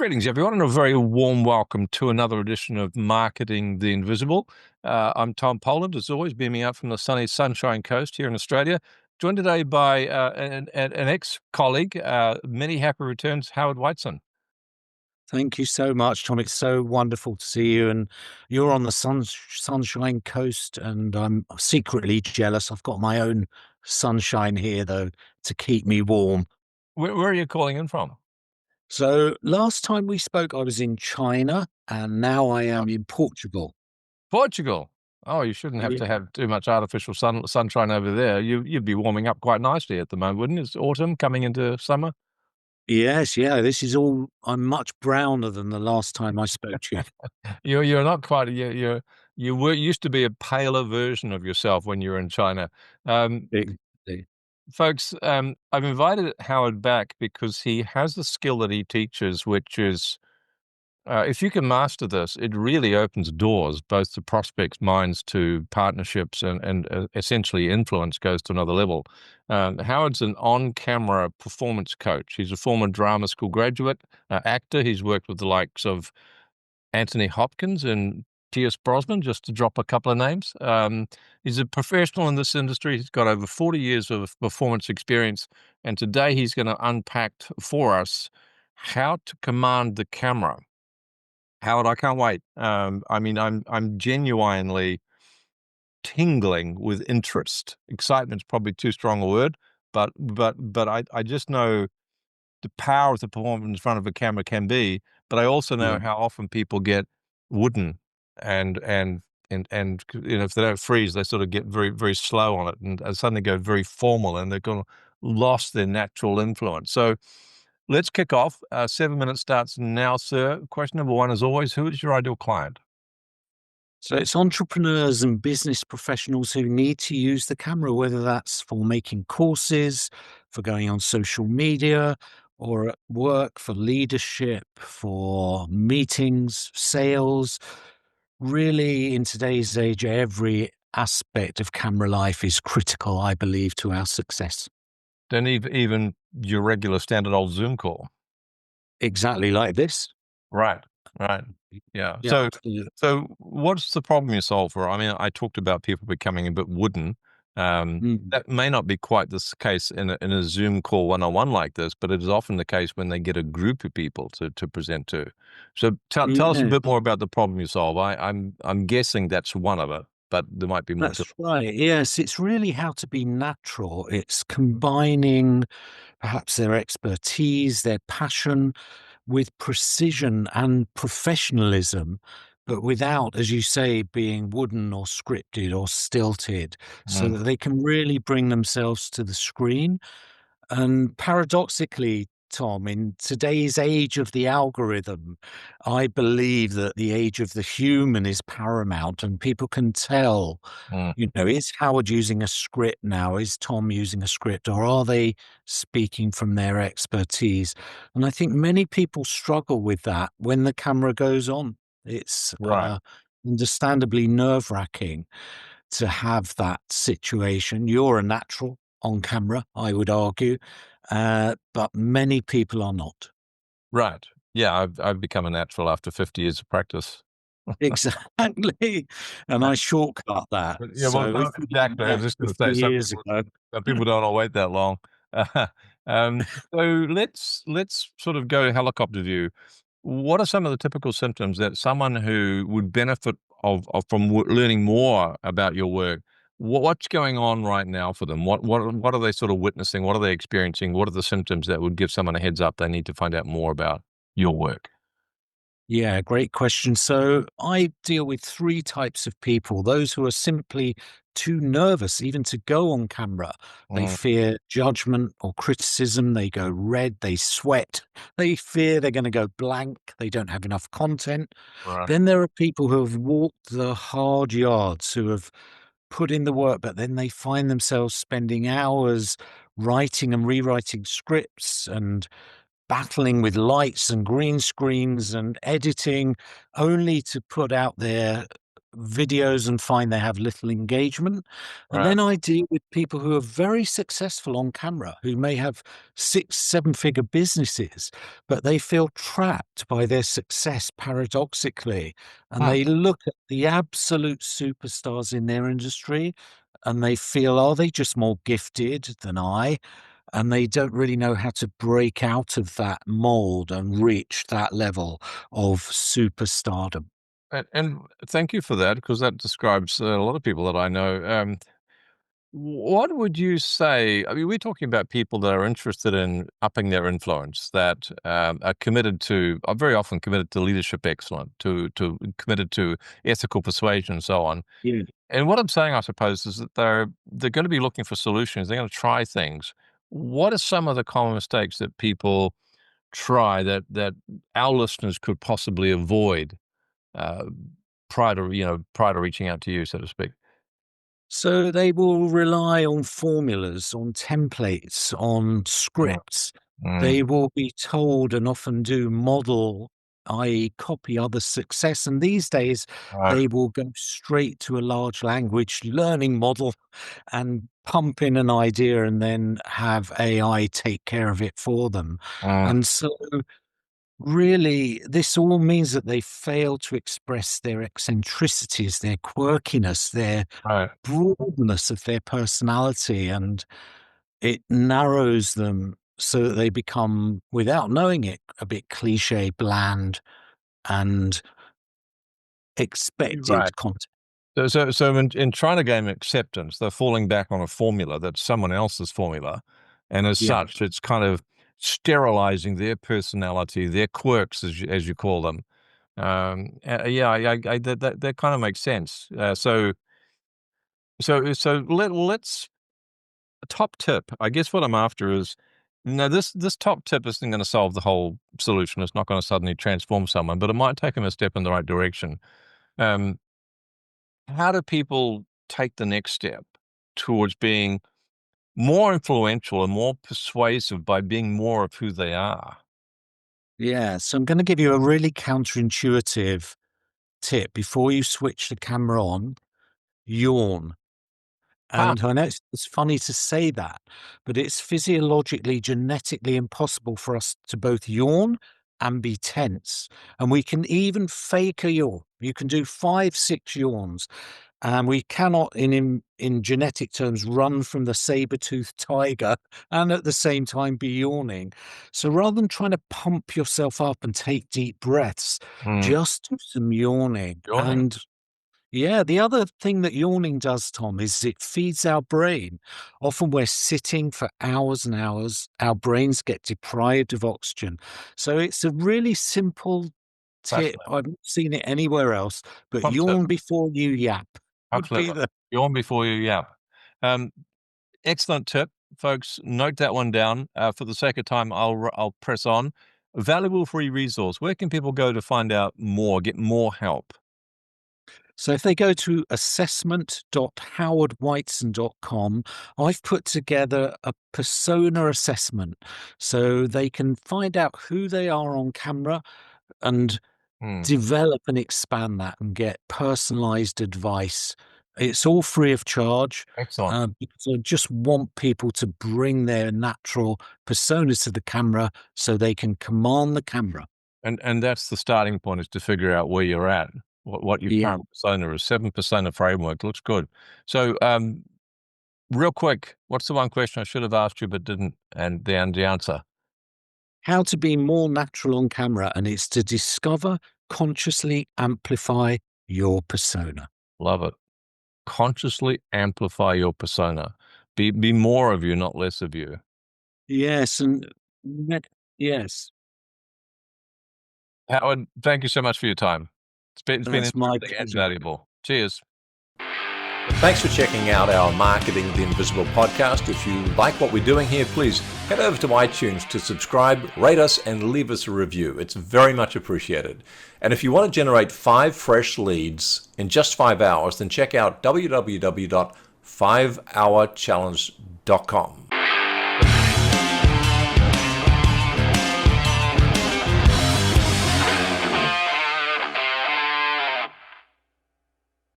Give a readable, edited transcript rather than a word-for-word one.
Greetings, everyone, and a very warm welcome to another edition of Marketing the Invisible. I'm Tom Poland, as always, beaming out from the sunny Sunshine Coast here in Australia. Joined today by an ex-colleague, many happy returns, Howard Whiteson. Thank you so much, Tom. It's so wonderful to see you. And you're on the Sunshine Coast, and I'm secretly jealous. I've got my own sunshine here, though, to keep me warm. Where are you calling in from? So last time we spoke, I was in China, and now I am in Portugal. Portugal. Oh, you shouldn't have Ye- to have too much artificial sunshine over there. You'd be warming up quite nicely at the moment, wouldn't it? It's autumn coming into summer. Yes, yeah. This is all. I'm much browner than the last time I spoke to you. You're not quite you were used to be a paler version of yourself when you were in China. Um, Exactly. Folks, I've invited Howard back because he has the skill that he teaches, which is, if you can master this, it really opens doors both to prospects' minds, to partnerships, and essentially influence goes to another level. Howard's an on-camera performance coach. He's a former drama school graduate, actor. He's worked with the likes of Anthony Hopkins and T.S. Brosnan, just to drop a couple of names. He's a professional in this industry. He's got over 40 years of performance experience, and today he's going to unpack for us how to command the camera. Howard, I can't wait. I'm genuinely tingling with interest. Excitement's probably too strong a word, but I just know the power of the performance in front of a camera can be, but I also know Yeah. how often people get wooden and if they don't freeze, they sort of get very, very slow on it and suddenly go very formal and they've kind of lost their natural influence. So let's kick off. 7 minutes starts now, sir. Question number one, as always, who is your ideal client? So it's entrepreneurs and business professionals who need to use the camera, whether that's for making courses, for going on social media, or at work for leadership, for meetings, sales. Really, in today's age, every aspect of camera life is critical, I believe, to our success. Don't even your regular standard old Zoom call. Exactly like this. Right, right. Yeah. Yeah, So what's the problem you solve for? I mean, I talked about people becoming a bit wooden. absolutely. That may not be quite this case in a Zoom call one-on-one like this, but it is often the case when they get a group of people to present to. So tell us a Yeah. bit more about the problem you solve. I'm guessing that's one of it, but there might be more to That's right. Yes, it's really how to be natural. It's combining perhaps their expertise, their passion with precision and professionalism, but without, as you say, being wooden or scripted or stilted, so it. that they can really bring themselves to the screen. And paradoxically, Tom, in today's age of the algorithm, I believe that the age of the human is paramount and people can tell, Mm, is Howard using a script now? Is Tom using a script? Or are they speaking from their expertise? And I think many people struggle with that when the camera goes on. It's right. understandably nerve wracking to have that situation. You're a natural on camera, I would argue, but many people are not. Right. Yeah, I've become a natural after 50 years of practice. Exactly, and I shortcut that. Yeah, well, So if no, you did exactly. I was that just gonna 50 say years ago. some people don't wait that long. So let's sort of go helicopter view. What are some of the typical symptoms that someone who would benefit of from learning more about your work, what's going on right now for them? What are they sort of witnessing? What are they experiencing? What are the symptoms that would give someone a heads up they need to find out more about your work? Yeah, great question. So I deal with three types of people: those who are simply too nervous even to go on camera. They Mm, fear judgment or criticism. They go red, they sweat, they fear they're going to go blank, they don't have enough content. right. Then there are people who have walked the hard yards, who have put in the work, but then they find themselves spending hours writing and rewriting scripts and battling with lights and green screens and editing, only to put out their videos and find they have little engagement. And Right. then I deal with people who are very successful on camera, who may have 6, 7 figure businesses, but they feel trapped by their success paradoxically. And Hmm. they look at the absolute superstars in their industry and they feel, are they just more gifted than I? And they don't really know how to break out of that mold and reach that level of superstardom. And thank you for that, because that describes a lot of people that I know. What would you say? I mean, we're talking about people that are interested in upping their influence, that are committed to, are very often committed to leadership excellence, to committed to ethical persuasion, and so on. Yeah. And what I'm saying, I suppose, is that they're going to be looking for solutions. They're going to try things. What are some of the common mistakes that people try that our listeners could possibly avoid uh, prior to reaching out to you, so to speak? So they will rely on formulas, on templates, on Mm, scripts. mm, They will be told and often do model, i.e., copy other success. And these days, right. they will go straight to a large language learning model and pump in an idea and then have AI take care of it for them. Mm, And so really, this all means that they fail to express their eccentricities, their quirkiness, their right. broadness of their personality, and it narrows them so that they become, without knowing it, a bit cliche, bland, and You're right. expected content. So in trying to gain acceptance, they're falling back on a formula that's someone else's formula, and as Yeah. such, it's kind of sterilizing their personality, their quirks, as you call them. Yeah, that kind of makes sense. Let's a top tip. I guess what I'm after is, no, this top tip isn't going to solve the whole solution. It's not going to suddenly transform someone, but it might take them a step in the right direction. Um, how do people take the next step towards being more influential and more persuasive by being more of who they are? Yeah. So I'm going to give you a really counterintuitive tip. Before you switch the camera on, yawn. Huh. And I know it's funny to say that, but it's physiologically, genetically impossible for us to both yawn and be tense. And we can even fake a yawn. You can do 5, 6 yawns. And we cannot, in genetic terms, run from the saber-toothed tiger and at the same time be yawning. So rather than trying to pump yourself up and take deep breaths, Mm, just do some yawning. yawning. And yeah, the other thing that yawning does, Tom, is it feeds our brain. Often we're sitting for hours and hours, our brains get deprived of oxygen. So it's a really simple tip. Fascinating. I've not seen it anywhere else, but Top tip. yawn before you yap How would be clever. the Yawn before you yap. Um, Excellent tip, folks. Note that one down. For the sake of time, I'll press on. Valuable free resource. Where can people go to find out more, get more help? So if they go to assessment.howardwhiteson.com, I've put together a persona assessment so they can find out who they are on camera and Hmm, develop and expand that and get personalized advice. It's all free of charge, excellent. because I just want people to bring their natural personas to the camera so they can command the camera. And that's the starting point, is to figure out where you're at, what your Yeah. current persona is. 7 persona framework looks good. So, real quick, what's the one question I should have asked you but didn't, and the answer? How to be more natural on camera, and it's to discover, consciously amplify your persona. Love it. Consciously amplify your persona. Be more of you, not less of you. Yes, and yes, Howard, thank you so much for your time. It's been that's my interesting and pleasure. valuable. Cheers. Thanks for checking out our Marketing the Invisible podcast. If you like what we're doing here, please head over to iTunes to subscribe, rate us, and leave us a review. It's very much appreciated. And if you want to generate 5 fresh leads in just 5 hours, then check out www.5hourchallenge.com.